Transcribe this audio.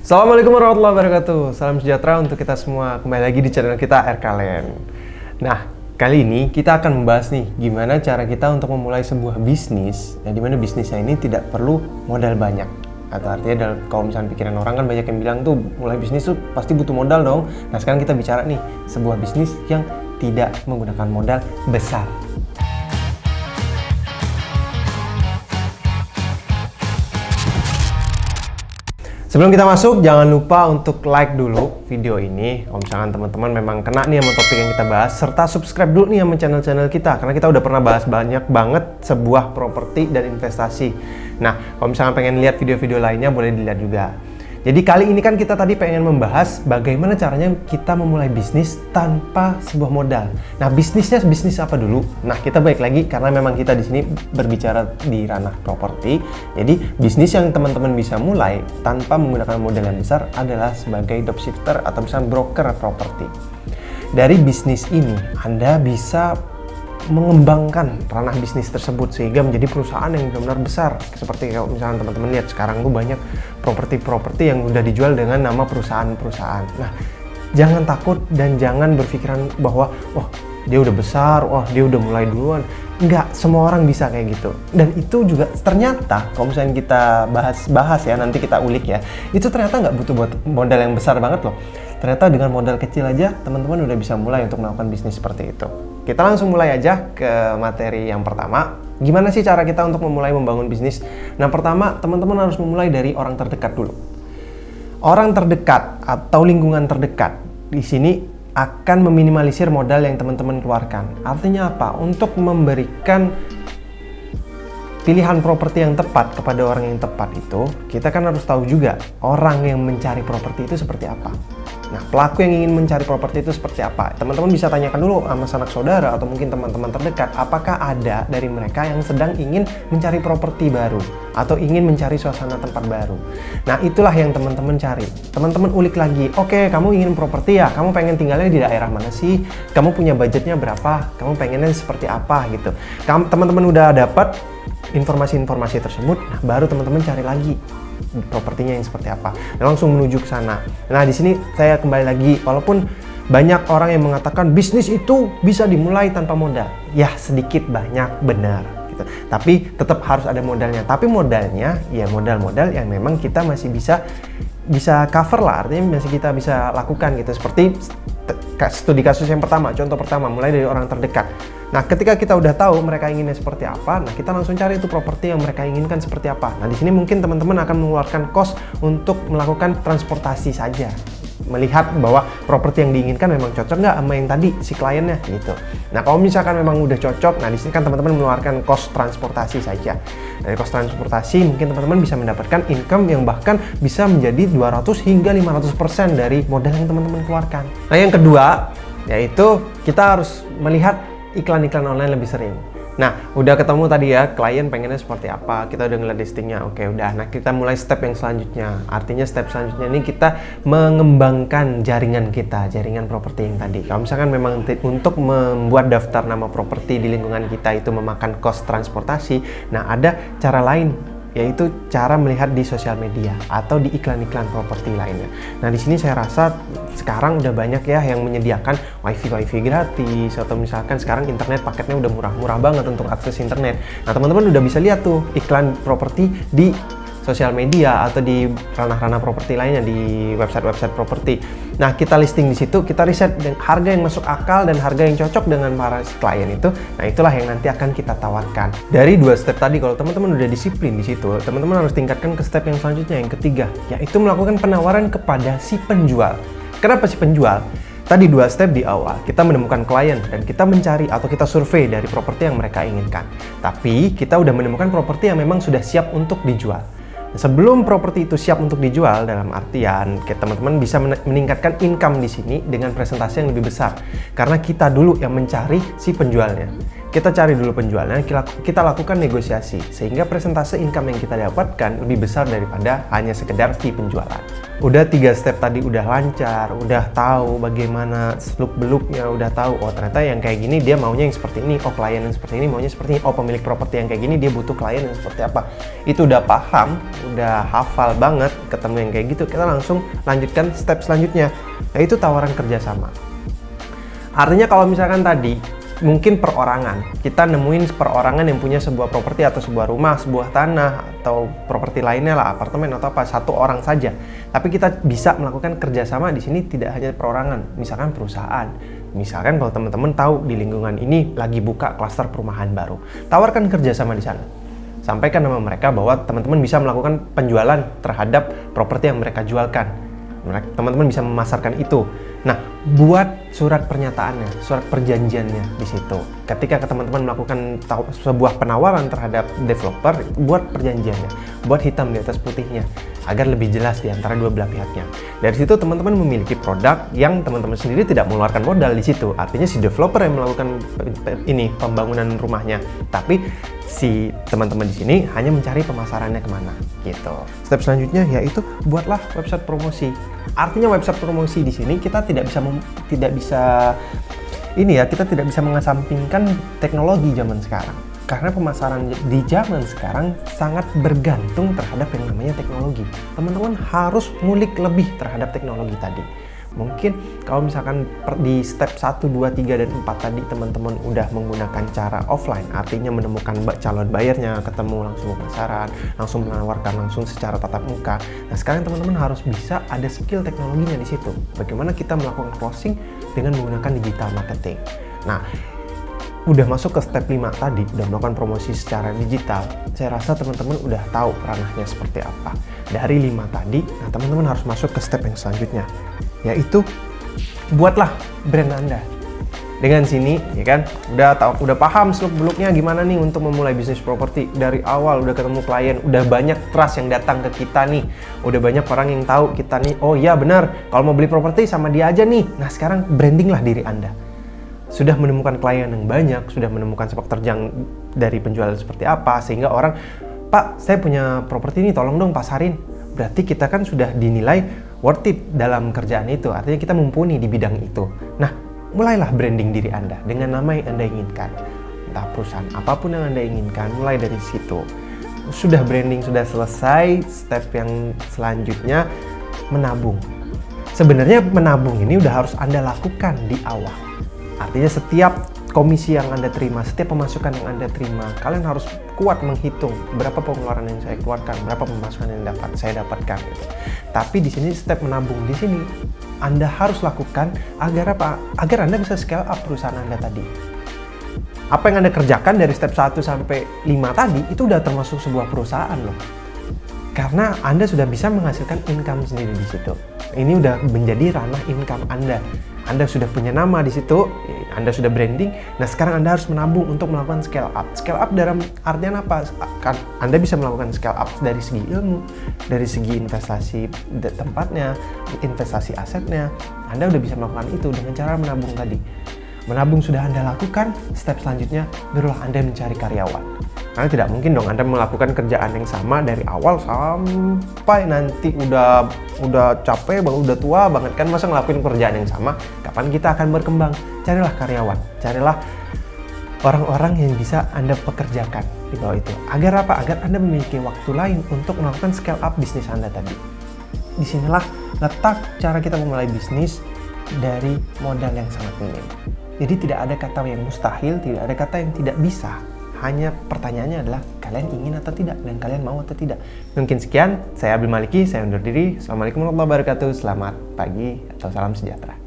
Assalamualaikum warahmatullahi wabarakatuh. Salam sejahtera untuk kita semua. Kembali lagi di channel kita RKLN. Nah, kali ini kita akan membahas nih gimana cara kita untuk memulai sebuah bisnis, yang dimana bisnisnya ini tidak perlu modal banyak. Atau artinya kalau misalnya pikiran orang kan banyak yang bilang tuh mulai bisnis tuh pasti butuh modal dong. Nah, sekarang kita bicara nih sebuah bisnis yang tidak menggunakan modal besar. Sebelum kita masuk, jangan lupa untuk like dulu video ini. Kalau misalkan teman-teman memang kena nih sama topik yang kita bahas, serta subscribe dulu nih sama channel-channel kita, karena kita udah pernah bahas banyak banget sebuah properti dan investasi. Nah, kalau misalkan pengen lihat video-video lainnya, boleh dilihat juga. Jadi kali ini kan kita tadi pengen membahas bagaimana caranya kita memulai bisnis tanpa sebuah modal. Nah, bisnisnya bisnis apa dulu? Nah, kita balik lagi karena memang kita di sini berbicara di ranah properti. Jadi, bisnis yang teman-teman bisa mulai tanpa menggunakan modal yang besar adalah sebagai dropshipper atau misalnya broker properti. Dari bisnis ini, Anda bisa mengembangkan ranah bisnis tersebut sehingga menjadi perusahaan yang benar-benar besar. Seperti kalau misalnya teman-teman lihat sekarang tuh banyak properti-properti yang udah dijual dengan nama perusahaan-perusahaan. Nah, jangan takut dan jangan berpikiran bahwa wah dia udah besar, wah dia udah mulai duluan. Enggak, semua orang bisa kayak gitu. Dan itu juga ternyata kalau misalnya kita bahas ya, nanti kita ulik ya, itu ternyata nggak butuh buat modal yang besar banget loh. Ternyata dengan modal kecil aja teman-teman udah bisa mulai untuk melakukan bisnis seperti itu. Kita langsung mulai aja ke materi yang pertama. Gimana sih cara kita untuk memulai membangun bisnis? Nah, pertama teman-teman harus memulai dari orang terdekat dulu. Orang terdekat atau lingkungan terdekat di sini akan meminimalisir modal yang teman-teman keluarkan. Artinya apa? Untuk memberikan pilihan properti yang tepat kepada orang yang tepat itu, kita kan harus tahu juga orang yang mencari properti itu seperti apa. Nah, pelaku yang ingin mencari properti itu seperti apa? Teman-teman bisa tanyakan dulu sama sanak saudara atau mungkin teman-teman terdekat, apakah ada dari mereka yang sedang ingin mencari properti baru atau ingin mencari suasana tempat baru. Nah, itulah yang teman-teman cari. Teman-teman ulik lagi, oke, kamu ingin properti ya? Kamu pengen tinggalnya di daerah mana sih? Kamu punya budgetnya berapa? Kamu pengennya seperti apa gitu. Teman-teman udah dapat informasi-informasi tersebut, nah baru teman-teman cari lagi propertinya yang seperti apa. Nah, langsung menuju ke sana. Nah, di sini saya kembali lagi, walaupun banyak orang yang mengatakan bisnis itu bisa dimulai tanpa modal. Ya, sedikit banyak benar gitu. Tapi tetap harus ada modalnya. Tapi modalnya ya modal-modal yang memang kita masih bisa cover lah, artinya masih kita bisa lakukan gitu. Seperti studi kasus yang pertama, contoh pertama, mulai dari orang terdekat. Nah, ketika kita udah tahu mereka inginnya seperti apa, nah kita langsung cari itu properti yang mereka inginkan seperti apa. Nah, di sini mungkin teman-teman akan mengeluarkan cost untuk melakukan transportasi saja. Melihat bahwa properti yang diinginkan memang cocok nggak sama yang tadi si kliennya gitu. Nah, kalau misalkan memang udah cocok, nah di sini kan teman-teman mengeluarkan cost transportasi saja. Dari cost transportasi mungkin teman-teman bisa mendapatkan income yang bahkan bisa menjadi 200 hingga 500% dari modal yang teman-teman keluarkan. Nah, yang kedua yaitu kita harus melihat iklan-iklan online lebih sering. Nah, udah ketemu tadi ya, klien pengennya seperti apa, kita udah ngeliat listingnya, oke udah. Nah, kita mulai step yang selanjutnya. Artinya step selanjutnya ini kita mengembangkan jaringan kita, jaringan properti yang tadi. Kalau misalkan memang untuk membuat daftar nama properti di lingkungan kita itu memakan cost transportasi, nah ada cara lain, yaitu cara melihat di sosial media atau di iklan-iklan properti lainnya. Nah, di sini saya rasa sekarang udah banyak ya yang menyediakan wifi gratis, atau misalkan sekarang internet paketnya udah murah-murah banget untuk akses internet. Nah, teman-teman udah bisa lihat tuh iklan properti di sosial media atau di ranah-ranah properti lainnya, di website-website properti. Nah, kita listing di situ, kita riset harga yang masuk akal dan harga yang cocok dengan para klien itu. Nah, itulah yang nanti akan kita tawarkan. Dari dua step tadi, kalau teman-teman udah disiplin di situ, teman-teman harus tingkatkan ke step yang selanjutnya, yang ketiga, yaitu melakukan penawaran kepada si penjual. Kenapa si penjual? Tadi dua step di awal, kita menemukan klien dan kita mencari atau kita survei dari properti yang mereka inginkan. Tapi kita udah menemukan properti yang memang sudah siap untuk dijual. Sebelum properti itu siap untuk dijual, dalam artian teman-teman bisa meningkatkan income di sini dengan presentasi yang lebih besar. Karena kita dulu yang mencari si penjualnya. Kita cari dulu penjualnya, kita lakukan negosiasi sehingga presentasi income yang kita dapatkan lebih besar daripada hanya sekedar fee penjualan. Udah 3 step tadi udah lancar, udah tahu bagaimana seluk-beluknya, udah tahu oh ternyata yang kayak gini dia maunya yang seperti ini, oh klien yang seperti ini maunya seperti ini, oh pemilik properti yang kayak gini dia butuh klien yang seperti apa. Itu udah paham, udah hafal banget ketemu yang kayak gitu, kita langsung lanjutkan step selanjutnya, yaitu tawaran kerjasama. Artinya kalau misalkan tadi mungkin perorangan, kita nemuin perorangan yang punya sebuah properti atau sebuah rumah, sebuah tanah atau properti lainnya lah, apartemen atau apa, satu orang saja. Tapi kita bisa melakukan kerjasama di sini tidak hanya perorangan, misalkan perusahaan. Misalkan kalau teman-teman tahu di lingkungan ini lagi buka klaster perumahan baru, tawarkan kerjasama di sana. Sampaikan nama mereka bahwa teman-teman bisa melakukan penjualan terhadap properti yang mereka jualkan. Teman-teman bisa memasarkan itu. Nah, buat surat pernyataannya, surat perjanjiannya di situ. Ketika teman-teman melakukan sebuah penawaran terhadap developer, buat perjanjiannya, buat hitam di atas putihnya, agar lebih jelas di antara dua belah pihaknya. Dari situ teman-teman memiliki produk yang teman-teman sendiri tidak mengeluarkan modal di situ. Artinya si developer yang melakukan pembangunan rumahnya, tapi si teman-teman di sini hanya mencari pemasarannya kemana gitu. Step selanjutnya yaitu buatlah website promosi. Artinya website promosi di sini kita tidak bisa mengesampingkan teknologi zaman sekarang. Karena pemasaran di zaman sekarang sangat bergantung terhadap yang namanya teknologi. Teman-teman harus ngulik lebih terhadap teknologi tadi. Mungkin kalau misalkan di step 1, 2, 3, dan 4 tadi teman-teman udah menggunakan cara offline, artinya menemukan calon bayarnya, ketemu langsung pemasaran, langsung menawarkan langsung secara tatap muka. Nah sekarang teman-teman harus bisa ada skill teknologinya di situ. Bagaimana kita melakukan closing dengan menggunakan digital marketing. Nah, udah masuk ke step 5 tadi, udah melakukan promosi secara digital, saya rasa teman-teman udah tahu ranahnya seperti apa. Dari 5 tadi, nah teman-teman harus masuk ke step yang selanjutnya, yaitu buatlah brand Anda. Dengan sini, ya kan, udah paham seluk-beluknya gimana nih untuk memulai bisnis properti. Dari awal udah ketemu klien, udah banyak trust yang datang ke kita nih, udah banyak orang yang tahu kita nih, oh iya benar, kalau mau beli properti sama dia aja nih. Nah sekarang brandinglah diri Anda. Sudah menemukan klien yang banyak, sudah menemukan sepak terjang dari penjualan seperti apa, sehingga orang, Pak, saya punya properti ini, tolong dong pasarin. Berarti kita kan sudah dinilai worth it dalam kerjaan itu, artinya kita mumpuni di bidang itu. Nah, mulailah branding diri Anda dengan nama yang Anda inginkan. Entah perusahaan apapun yang Anda inginkan, mulai dari situ. Sudah branding, sudah selesai, step yang selanjutnya menabung. Sebenarnya menabung ini udah harus Anda lakukan di awal. Artinya setiap komisi yang Anda terima, setiap pemasukan yang Anda terima, kalian harus kuat menghitung berapa pengeluaran yang saya keluarkan, berapa pemasukan yang saya dapatkan gitu. Tapi di sini step menabung di sini Anda harus lakukan agar apa? Agar Anda bisa scale up perusahaan Anda tadi. Apa yang Anda kerjakan dari step 1 sampai 5 tadi itu udah termasuk sebuah perusahaan loh. Karena Anda sudah bisa menghasilkan income sendiri di situ. Ini udah menjadi ranah income Anda. Anda sudah punya nama di situ, Anda sudah branding. Nah, sekarang Anda harus menabung untuk melakukan scale up. Scale up dalam artian apa? Anda bisa melakukan scale up dari segi ilmu, dari segi investasi tempatnya, investasi asetnya. Anda udah bisa melakukan itu dengan cara menabung tadi. Menabung sudah Anda lakukan, step selanjutnya barulah Anda mencari karyawan. Karena tidak mungkin dong Anda melakukan kerjaan yang sama dari awal sampai nanti udah capek banget, udah tua banget kan, masa ngelakuin kerjaan yang sama. Kapan kita akan berkembang? Carilah karyawan, carilah orang-orang yang bisa Anda pekerjakan di bawah itu. Agar apa? Agar Anda memiliki waktu lain untuk melakukan scale up bisnis Anda tadi. Disinilah letak cara kita memulai bisnis dari modal yang sangat minim. Jadi tidak ada kata yang mustahil, tidak ada kata yang tidak bisa. Hanya pertanyaannya adalah kalian ingin atau tidak, dan kalian mau atau tidak. Mungkin sekian, saya Abdul Maliki, saya undur diri. Assalamualaikum warahmatullahi wabarakatuh, selamat pagi atau salam sejahtera.